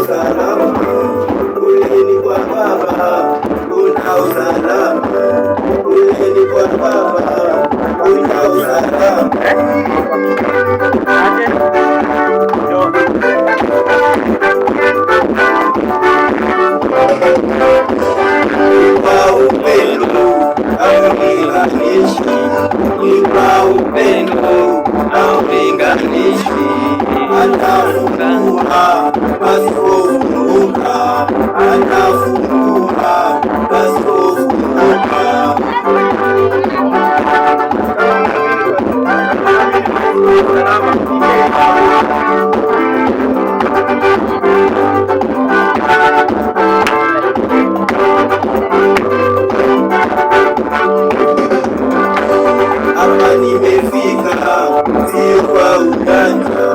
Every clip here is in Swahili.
Usalama uleni kwa Baba, kuna usalama uleni kwa Baba, kuna usalama. Kwa upendo haulinganishwi, kwa upendo haulinganishwi. Atafunua pasipofunuka, atafunua pasipofunuka. Hapa nimefika, sio kwa ujanja.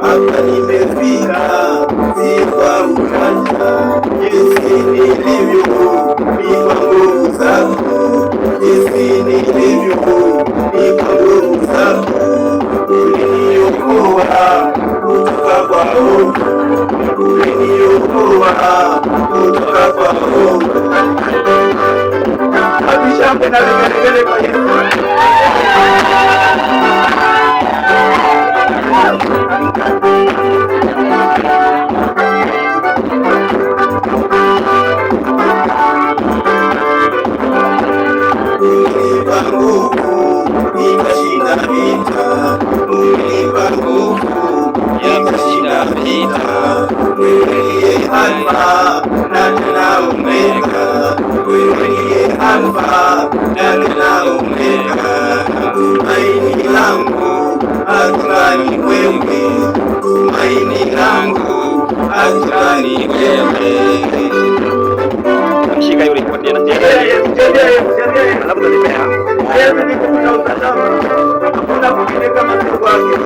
Hapa nimefika, si kwa ujanja. Jinsi nilivyo ni kwa nguvu zako, jinsi nilivyo ni kwa nguvu zako. Uliniokoa kutoka kwa hofu, uliniokoa kutoka kwa hofu. Abishambe na vigelegele kwa Yesu. Unipa nguvu nikashinda vita, unipa nguvu nikashinda vita. Wewe ndiye Alfa na tena Omega, wewe ndiye Alfa na tena Omega. Tumaini langu hakika ni wewe, tumaini langu hakika ni wewe. Shika yule kwa tena. Alafu tunipea. Yesu ni kwa usalama. Hakuna mwingine kama si wake.